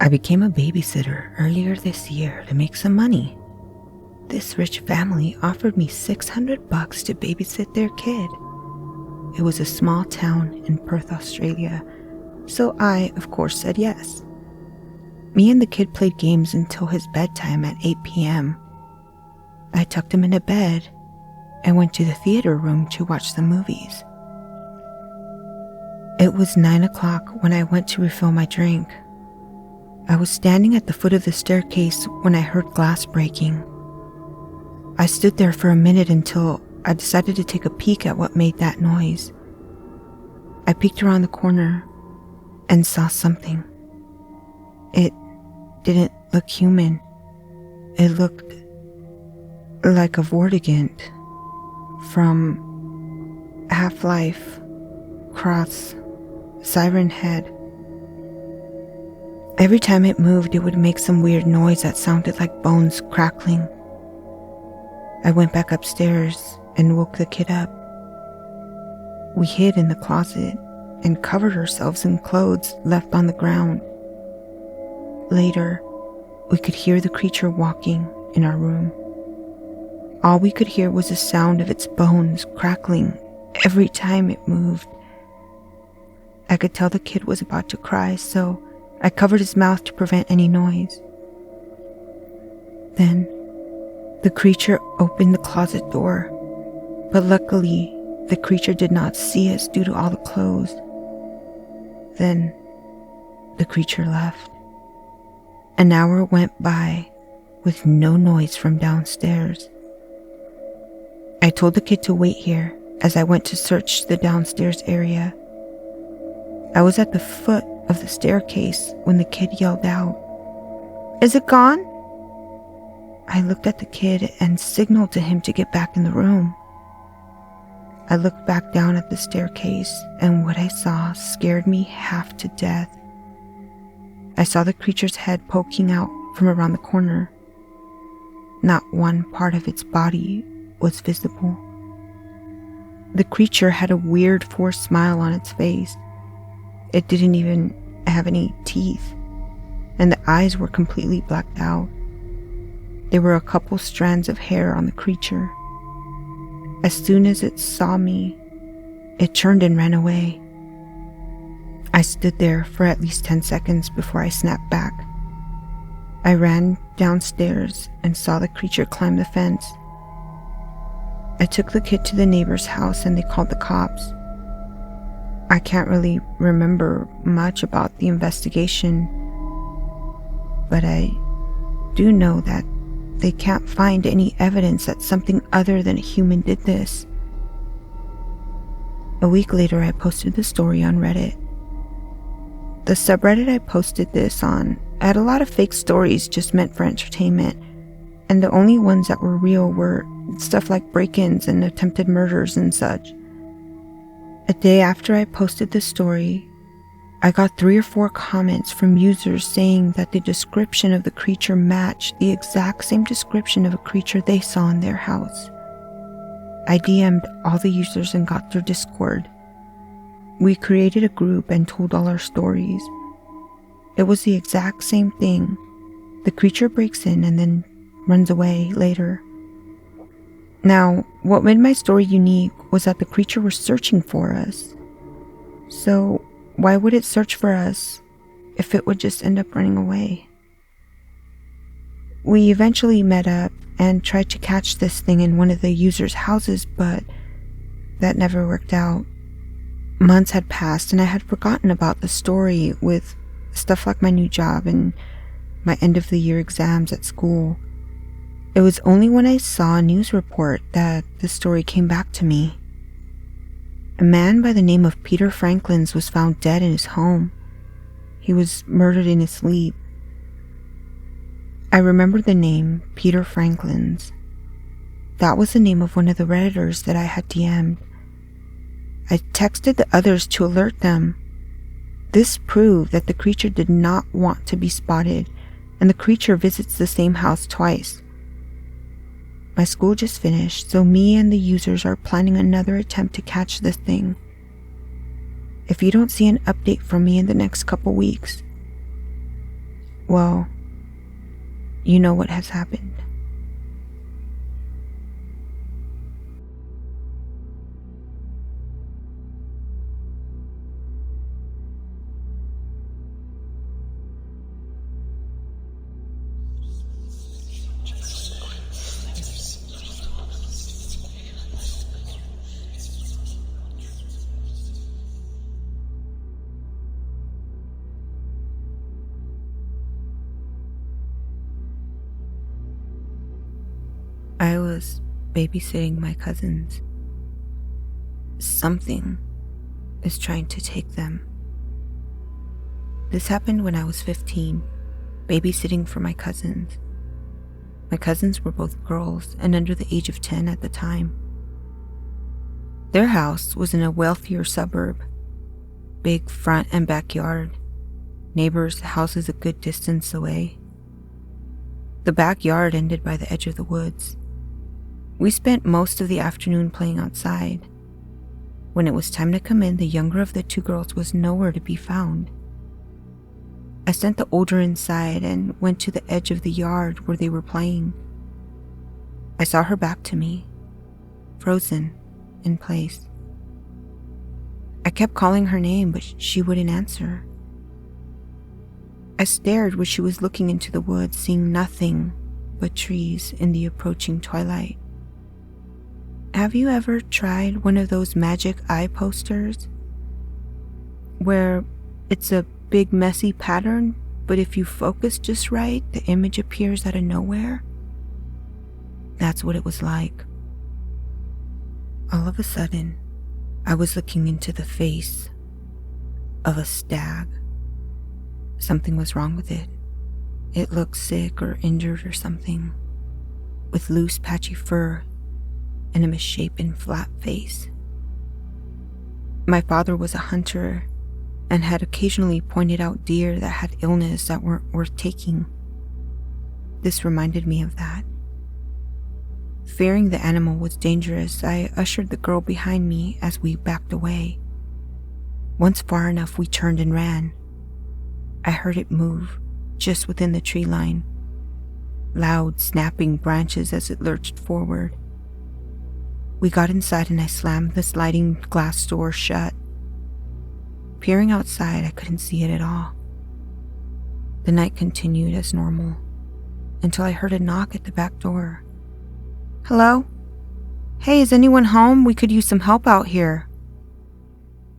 I became a babysitter earlier this year to make some money. This rich family offered me $600 to babysit their kid. It was a small town in Perth, Australia, so I, of course, said yes. Me and the kid played games until his bedtime at 8 p.m. I tucked him into bed and went to the theater room to watch the movies. It was 9 o'clock when I went to refill my drink. I was standing at the foot of the staircase when I heard glass breaking. I stood there for a minute until I decided to take a peek at what made that noise. I peeked around the corner and saw something. It didn't look human. It looked like a Vortigant from Half-Life cross Siren Head. Every time it moved, it would make some weird noise that sounded like bones crackling. I went back upstairs and woke the kid up. We hid in the closet and covered ourselves in clothes left on the ground. Later, we could hear the creature walking in our room. All we could hear was the sound of its bones crackling every time it moved. I could tell the kid was about to cry, so I covered his mouth to prevent any noise. Then, the creature opened the closet door, but luckily, the creature did not see us due to all the clothes. Then, the creature left. An hour went by with no noise from downstairs. I told the kid to wait here as I went to search the downstairs area. I was at the foot of the staircase when the kid yelled out, "Is it gone?" I looked at the kid and signaled to him to get back in the room. I looked back down at the staircase, and what I saw scared me half to death. I saw the creature's head poking out from around the corner. Not one part of its body was visible. The creature had a weird forced smile on its face. It didn't even have any teeth, and the eyes were completely blacked out. There were a couple strands of hair on the creature. As soon as it saw me, it turned and ran away. I stood there for at least 10 seconds before I snapped back. I ran downstairs and saw the creature climb the fence. I took the kid to the neighbor's house and they called the cops. I can't really remember much about the investigation, but I do know that they can't find any evidence that something other than a human did this. A week later, I posted the story on Reddit. The subreddit I posted this on had a lot of fake stories just meant for entertainment, and the only ones that were real were stuff like break-ins and attempted murders and such. A day after I posted the story, I got 3 or 4 comments from users saying that the description of the creature matched the exact same description of a creature they saw in their house. I DM'd all the users and got their Discord. We created a group and told all our stories. It was the exact same thing. The creature breaks in and then runs away later. Now, what made my story unique was that the creature was searching for us. So, why would it search for us if it would just end up running away? We eventually met up and tried to catch this thing in one of the users' houses, but that never worked out. Months had passed and I had forgotten about the story with stuff like my new job and my end-of-the-year exams at school. It was only when I saw a news report that the story came back to me. A man by the name of Peter Franklins was found dead in his home. He was murdered in his sleep. I remembered the name, Peter Franklins. That was the name of one of the Redditors that I had DM'd. I texted the others to alert them. This proved that the creature did not want to be spotted, and the creature visits the same house twice. My school just finished, so me and the users are planning another attempt to catch this thing. If you don't see an update from me in the next couple weeks, Well, you know what has happened. I was babysitting my cousins. Something is trying to take them. This happened when I was 15, babysitting for my cousins. My cousins were both girls and under the age of 10 at the time. Their house was in a wealthier suburb, big front and backyard, neighbors' houses a good distance away. The backyard ended by the edge of the woods. We spent most of the afternoon playing outside. When it was time to come in, the younger of the two girls was nowhere to be found. I sent the older inside and went to the edge of the yard where they were playing. I saw her back to me, frozen in place. I kept calling her name, but she wouldn't answer. I stared where she was looking into the woods, seeing nothing but trees in the approaching twilight. Have you ever tried one of those magic eye posters where it's a big messy pattern, but if you focus just right, the image appears out of nowhere? That's what it was like. All of a sudden, I was looking into the face of a stag. Something was wrong with it. It looked sick or injured or something, with loose patchy fur and a misshapen flat face. My father was a hunter and had occasionally pointed out deer that had illness that weren't worth taking. This reminded me of that. Fearing the animal was dangerous, I ushered the girl behind me as we backed away. Once far enough, we turned and ran. I heard it move just within the tree line, loud snapping branches as it lurched forward. We got inside and I slammed the sliding glass door shut. Peering outside, I couldn't see it at all. The night continued as normal until I heard a knock at the back door. Hello? Hey, is anyone home? We could use some help out here.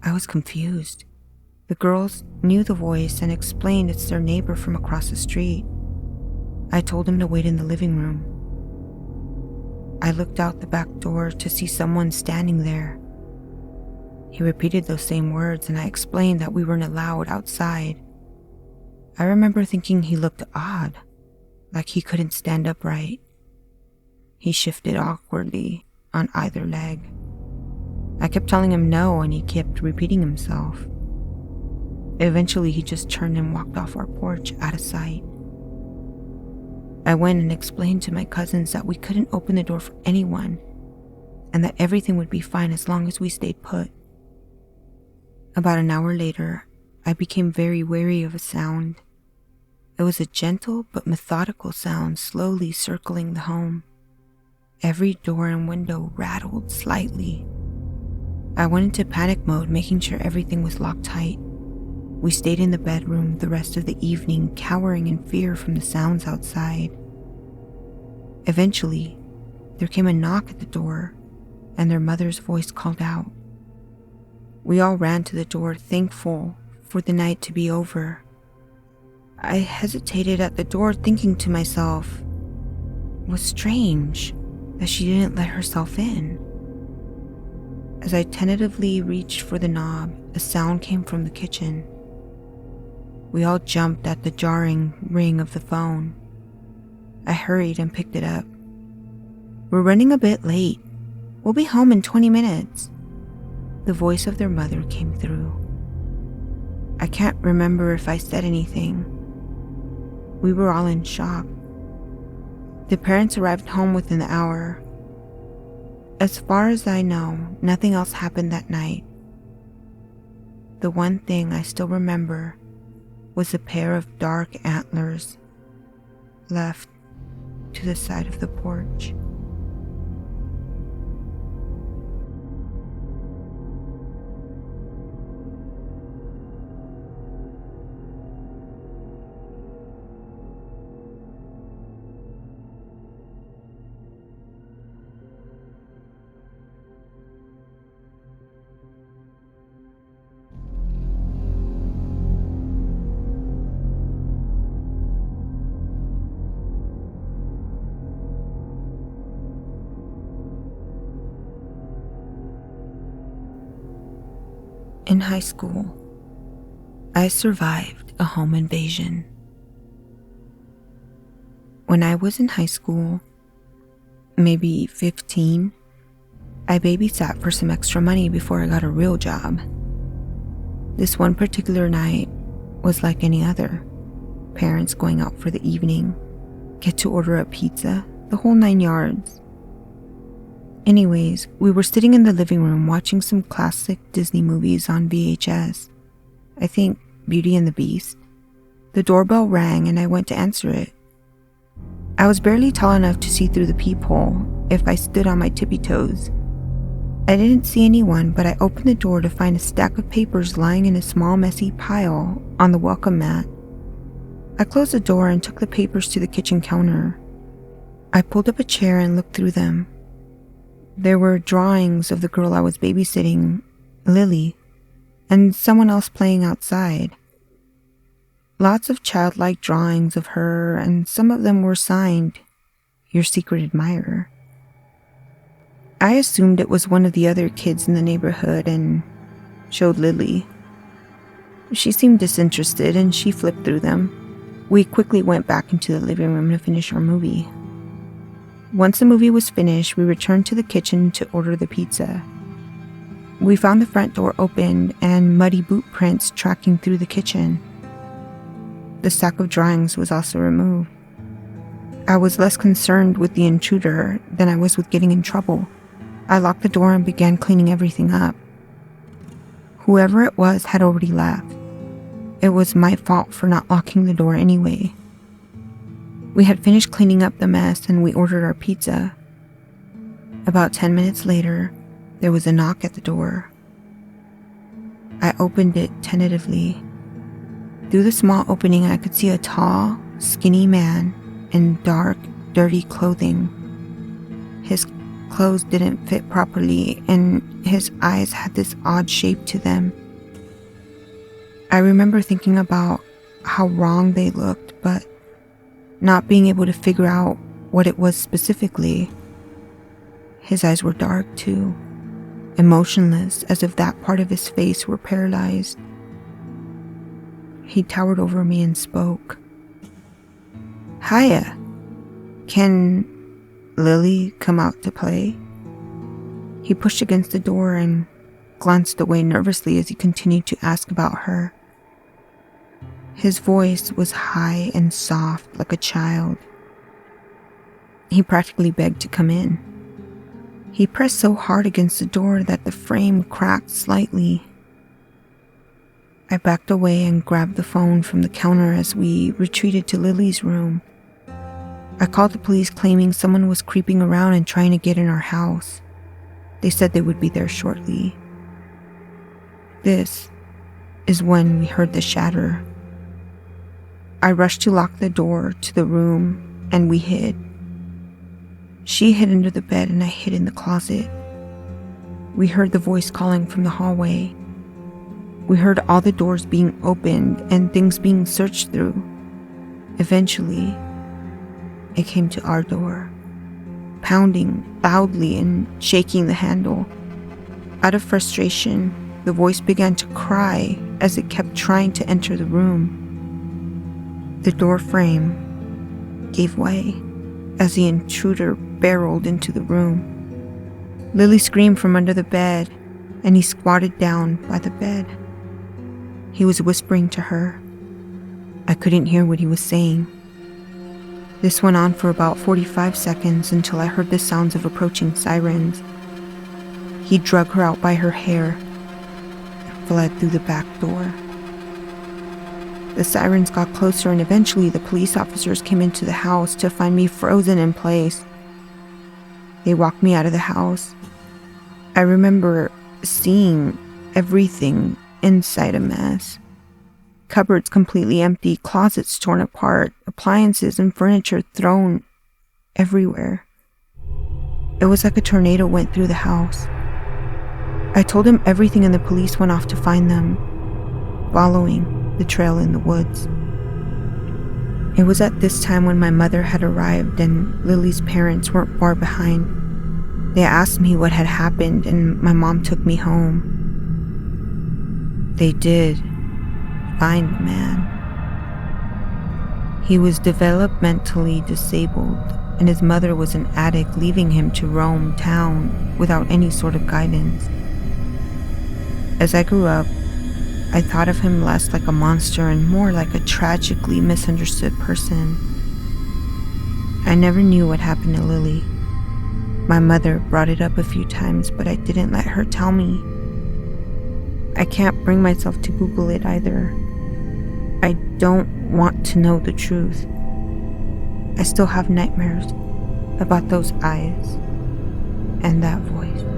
I was confused. The girls knew the voice and explained it's their neighbor from across the street. I told him to wait in the living room. I looked out the back door to see someone standing there. He repeated those same words and I explained that we weren't allowed outside. I remember thinking he looked odd, like he couldn't stand upright. He shifted awkwardly on either leg. I kept telling him no and he kept repeating himself. Eventually he just turned and walked off our porch out of sight. I went and explained to my cousins that we couldn't open the door for anyone and that everything would be fine as long as we stayed put. About an hour later, I became very wary of a sound. It was a gentle but methodical sound slowly circling the home. Every door and window rattled slightly. I went into panic mode, making sure everything was locked tight. We stayed in the bedroom the rest of the evening, cowering in fear from the sounds outside. Eventually, there came a knock at the door, and their mother's voice called out. We all ran to the door, thankful for the night to be over. I hesitated at the door, thinking to myself, it was strange that she didn't let herself in. As I tentatively reached for the knob, a sound came from the kitchen. We all jumped at the jarring ring of the phone. I hurried and picked it up. We're running a bit late. We'll be home in 20 minutes. The voice of their mother came through. I can't remember if I said anything. We were all in shock. The parents arrived home within the hour. As far as I know, nothing else happened that night. The one thing I still remember was a pair of dark antlers left to the side of the porch. In high school, I survived a home invasion. When I was in high school, maybe 15, I babysat for some extra money before I got a real job. This one particular night was like any other. Parents going out for the evening, get to order a pizza, the whole 9 yards. Anyways, we were sitting in the living room watching some classic Disney movies on VHS. I think Beauty and the Beast. The doorbell rang and I went to answer it. I was barely tall enough to see through the peephole if I stood on my tippy toes. I didn't see anyone, but I opened the door to find a stack of papers lying in a small messy pile on the welcome mat. I closed the door and took the papers to the kitchen counter. I pulled up a chair and looked through them. There were drawings of the girl I was babysitting, Lily, and someone else playing outside. Lots of childlike drawings of her, and some of them were signed, "Your secret admirer." I assumed it was one of the other kids in the neighborhood and showed Lily. She seemed disinterested and she flipped through them. We quickly went back into the living room to finish our movie. Once the movie was finished, we returned to the kitchen to order the pizza. We found the front door opened and muddy boot prints tracking through the kitchen. The stack of drawings was also removed. I was less concerned with the intruder than I was with getting in trouble. I locked the door and began cleaning everything up. Whoever it was had already left. It was my fault for not locking the door anyway. We had finished cleaning up the mess and we ordered our pizza. About 10 minutes later, there was a knock at the door. I opened it tentatively. Through the small opening, I could see a tall, skinny man in dark, dirty clothing. His clothes didn't fit properly and his eyes had this odd shape to them. I remember thinking about how wrong they looked, but not being able to figure out what it was specifically. His eyes were dark too, emotionless, as if that part of his face were paralyzed. He towered over me and spoke. "Hiya. Can Lily come out to play?" He pushed against the door and glanced away nervously as he continued to ask about her. His voice was high and soft like a child. He practically begged to come in. He pressed so hard against the door that the frame cracked slightly. I backed away and grabbed the phone from the counter as we retreated to Lily's room. I called the police claiming someone was creeping around and trying to get in our house. They said they would be there shortly. This is when we heard the shatter. I rushed to lock the door to the room and we hid. She hid under the bed and I hid in the closet. We heard the voice calling from the hallway. We heard all the doors being opened and things being searched through. Eventually, it came to our door, pounding loudly and shaking the handle. Out of frustration, the voice began to cry as it kept trying to enter the room. The door frame gave way as the intruder barreled into the room. Lily screamed from under the bed, and he squatted down by the bed. He was whispering to her. I couldn't hear what he was saying. This went on for about 45 seconds until I heard the sounds of approaching sirens. He drug her out by her hair and fled through the back door. The sirens got closer, and eventually the police officers came into the house to find me frozen in place. They walked me out of the house. I remember seeing everything inside a mess. Cupboards completely empty, closets torn apart, appliances and furniture thrown everywhere. It was like a tornado went through the house. I told him everything and the police went off to find them, following the trail in the woods. It was at this time when my mother had arrived and Lily's parents weren't far behind. They asked me what had happened and my mom took me home. They did find the man. He was developmentally disabled and his mother was an addict, leaving him to roam town without any sort of guidance. As I grew up, I thought of him less like a monster and more like a tragically misunderstood person. I never knew what happened to Lily. My mother brought it up a few times, but I didn't let her tell me. I can't bring myself to Google it either. I don't want to know the truth. I still have nightmares about those eyes and that voice.